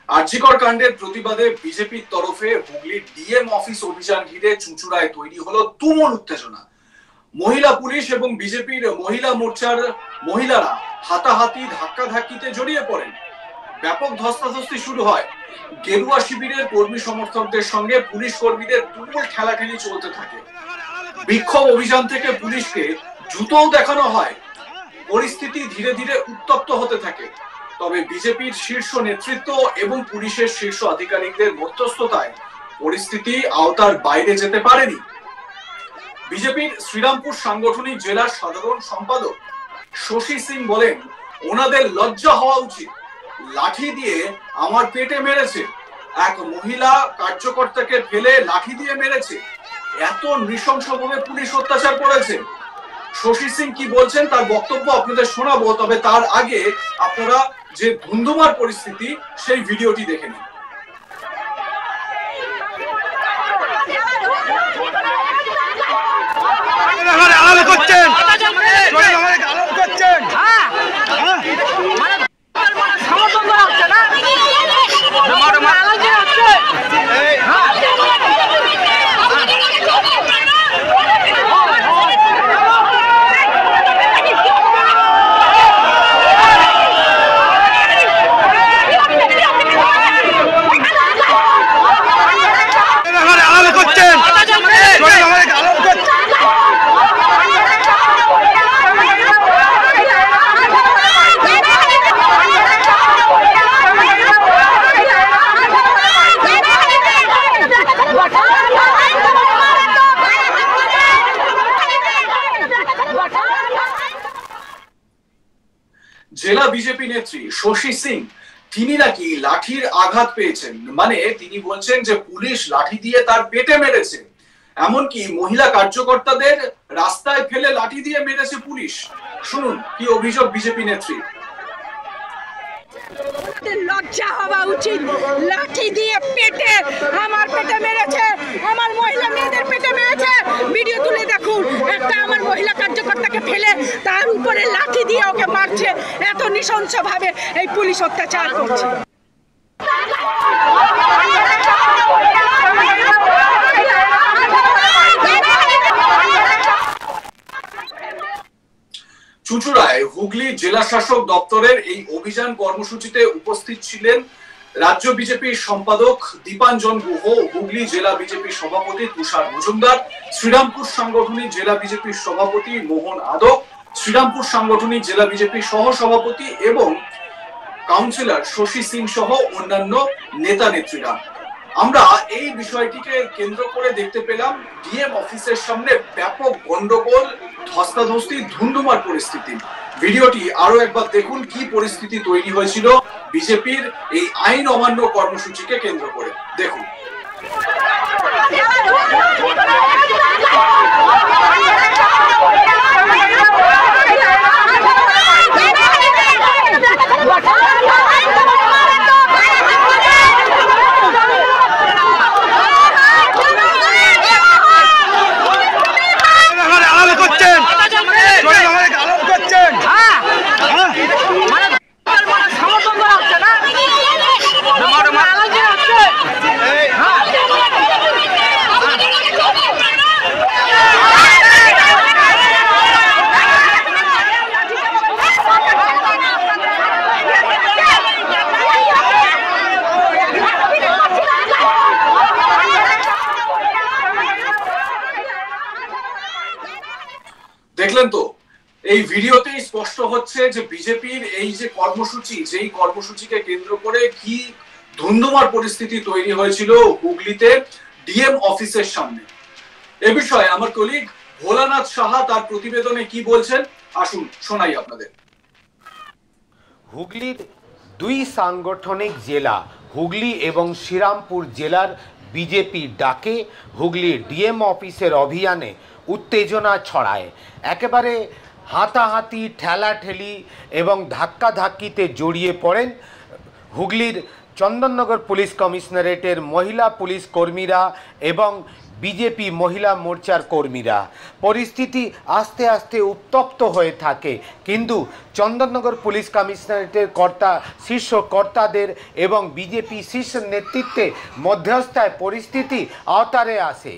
আরজিকর কাণ্ডের প্রতিবাদে বিজেপির তরফে হুগলির ডিএম অফিস অভিযান ঘিরে চুঁচুড়ায় তৈরি হলো তুমুল উত্তেজনা। মহিলা পুলিশ এবং বিজেপির মহিলা মোর্চার মহিলারা হাতাহাতি ধাক্কাধাক্কিতে জড়িয়ে পড়েন। ব্যাপক ধস্তাধস্তি শুরু হয়। গেরুয়া শিবিরের কর্মী সমর্থকদের সঙ্গে পুলিশ কর্মীদের তুমুল ঠেলাঠেলি চলতে থাকে। বিক্ষোভ অভিযান থেকে পুলিশকে জুতোও দেখানো হয়। পরিস্থিতি ধীরে ধীরে উত্তপ্ত হতে থাকে। তবে বিজেপির শীর্ষ নেতৃত্ব এবং পুলিশের শীর্ষ আধিকারিকদের মধ্যস্থতায় পরিস্থিতি আওতার বাইরে যেতে পারেনি। বিজেপির শ্রীরামপুর সাংগঠনিক জেলার সাধারণ সম্পাদক শশী সিং বলেন, ওনাদের লজ্জা হওয়া উচিত। লাঠি দিয়ে আমার পেটে মেরেছে, এক মহিলা কার্যকর্তাকে ফেলে লাঠি দিয়ে মেরেছে, এত নৃশংসভাবে পুলিশ অত্যাচার করেছে। শশী সিং কি বলছেন তার বক্তব্য আপনাদের শোনাবো, তবে তার আগে আপনারা যে ধুন্ধুমার পরিস্থিতি সেই ভিডিওটি দেখে নিন। জেলা বিজেপি নেত্রী শশী সিং তিনি নাকি লাঠির আঘাত পেয়েছেন, মানে তিনি বলছেন যে পুলিশ লাঠি দিয়ে তার পেটে মেরেছে, এমনকি মহিলা কার্যকর্তাদের রাস্তায় ফেলে লাঠি দিয়ে মেরেছে পুলিশ। শুনুন কি অভিযোগ বিজেপি নেত্রী। লজ্জা হওয়া উচিত, লাঠি দিয়ে পেটে আমার পেটে মেরেছে, আমার মহিলা মেয়েদের পেটে মেরেছে। ভিডিও তুলে দেখুন, একটা আমার মহিলা কার্যকর্তাকে ফেলে তার উপরে লাঠি দিয়ে ওকে মারছে। এত নৃশংসভাবে এই পুলিশ অত্যাচার করছে। চুঁচুড়ায় হুগলি জেলা শাসক দপ্তরের এই অভিযান কর্মসূচিতে উপস্থিত ছিলেন রাজ্য বিজেপির সম্পাদক দীপাঞ্জন গুহ, হুগলি জেলা বিজেপির সভাপতি তুষার মজুমদার, শ্রীরামপুর সাংগঠনিক জেলা বিজেপির সভাপতি মোহন আদক, শ্রীরামপুর সাংগঠনিক জেলা বিজেপির সহ সভাপতি এবং কাউন্সিলর শশী সিং সহ অন্যান্য নেতা নেত্রীরা। আমরা এই বিষয়টিকে কেন্দ্র করে দেখতে পেলাম ডিএম অফিসের সামনে ব্যাপক গন্ডগোল, ধস্তাধস্তি, ধুন্ধুমার পরিস্থিতি। ভিডিওটি আরো একবার দেখুন কি পরিস্থিতি তৈরি হয়েছিল বিজেপির এই আইন অমান্য কর্মসূচিকে কেন্দ্র করে। দেখুন। দেখলেন তো, এই ভিডিওতেই স্পষ্ট হচ্ছে যে বিজেপির এই যে কর্মসূচি, যেই কর্মসূচিকে কেন্দ্র করে কি ধুন্ধুমার পরিস্থিতি তৈরি হয়েছিল হুগলিতে ডিএম অফিসের সামনে। এ বিষয়ে আমার কলিগ ভোলানাথ সাহা তার প্রতিবেদনে কি বলছেন, আসুন শোনাই আপনাদের। হুগলির দুই সাংগঠনিক জেলা হুগলি এবং শ্রীরামপুর জেলার বিজেপি ডাকে হুগলি ডিএম অফিসের অভিযানে উত্তেজনা ছড়ায়। একেবারে হাতাহাতি, ঠেলাঠেলি এবং ধাক্কাধাক্কিতে জড়িয়ে পড়েন হুগলির চন্দননগর পুলিশ কমিশনারেটের মহিলা পুলিশ কর্মীরা এবং বিজেপি মহিলা মোর্চার কর্মীরা। পরিস্থিতি আস্তে আস্তে উত্তপ্ত হয়ে থাকে, কিন্তু চন্দননগর পুলিশ কমিশনারেটের শীর্ষ কর্তাদের এবং বিজেপি শীর্ষ নেতৃত্বে মধ্যস্থায় পরিস্থিতি আওতারে আসে।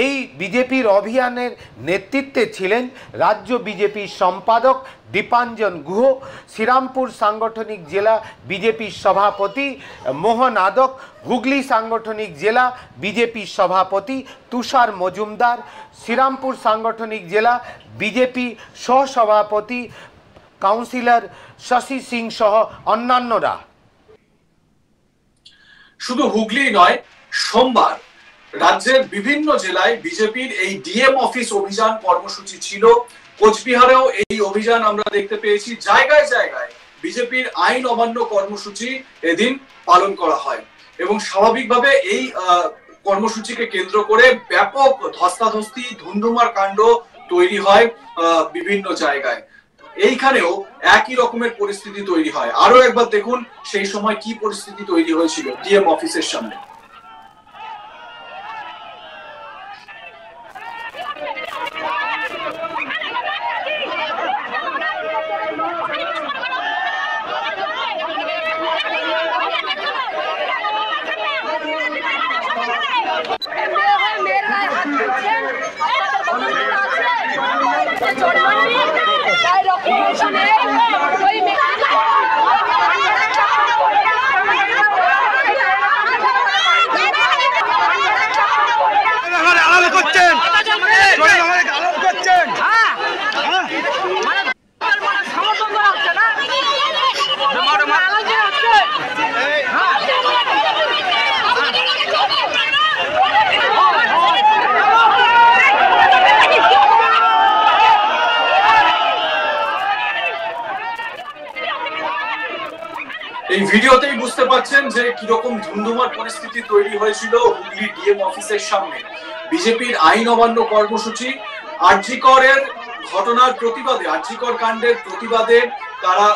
এই বিজেপির অভিযানের নেতৃত্বে ছিলেন রাজ্য বিজেপির সম্পাদক দীপাঞ্জন গুহ, শ্রীরামপুর সাংগঠনিক জেলা বিজেপির সভাপতি মোহন আদক, হুগলি সাংগঠনিক জেলা বিজেপির সভাপতি তুষার মজুমদার, শ্রীরামপুর সাংগঠনিক জেলা বিজেপি সহসভাপতি কাউন্সিলর শশী সিং সহ অন্যান্যরা। শুধু হুগলি নয়, সোমবার রাজ্যের বিভিন্ন জেলায় বিজেপির এই ডিএম অফিস অভিযান কর্মসূচি ছিল। কোচবিহারেও এই অভিযান আমরা দেখতে পেয়েছি। জায়গায় জায়গায় বিজেপির আইন অমান্য কর্মসূচি এদিন পালন করা হয় এবং স্বাভাবিকভাবে এই কর্মসূচিকে কেন্দ্র করে ব্যাপক ধস্তাধস্তি, ধুন্ধুমার কাণ্ড তৈরি হয় বিভিন্ন জায়গায়। এইখানেও একই রকমের পরিস্থিতি তৈরি হয়। আরো একবার দেখুন সেই সময় কি পরিস্থিতি তৈরি হয়েছিল ডিএম অফিসের সামনে। এই ভিডিওতেই বুঝতে পারছেন যে কিরকম ধুন্ধুমার পরিস্থিতি তৈরি হয়েছিল হুগলি ডিএম অফিসের সামনে। বিজেপির আইন অমান্য কর্মসূচি, আরজিকরের ঘটনার প্রতিবাদে, আরজিকর কাণ্ডের প্রতিবাদে তারা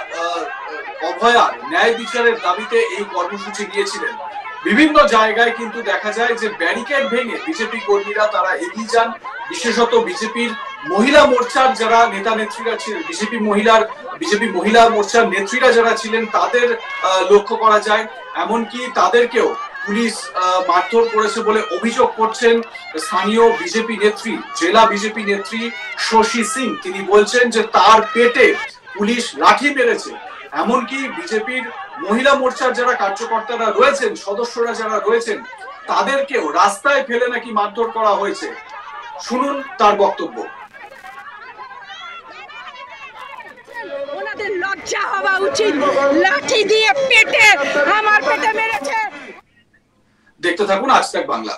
অভয়ার ন্যায় বিচারের দাবিতে এই কর্মসূচি নিয়েছিলেন। বিভিন্ন জায়গায় কিন্তু দেখা যায় যে ব্যারিকেড ভেঙে বিজেপি কর্মীরা তারা এগিয়ে যান। বিশেষত বিজেপির মহিলা মোর্চার যারা নেতা নেত্রীরা ছিলেন, বিজেপি মহিলা মোর্চার নেত্রীরা যারা ছিলেন তাদের লক্ষ্য করা যায়। এমনকি তাদেরকেও পুলিশ মারধর করেছে বলে অভিযোগ করছেন স্থানীয় বিজেপি নেত্রী, জেলা বিজেপি নেত্রী শশী সিং। তিনি বলছেন যে তার পেটে পুলিশ লাঠি মেরেছে। এমনকি বিজেপির মহিলা মোর্চার যারা কার্যকর্তারা রয়েছেন, সদস্যরা যারা রয়েছেন, তাদেরকেও রাস্তায় ফেলে নাকি মারধর করা হয়েছে। শুনুন তার বক্তব্য। ওনাদের লজ্জা হওয়া উচিত, লাঠি দিয়ে পেটে, আমার পেটে মেরেছে। দেখতে থাকুন আজ তাক বাংলা।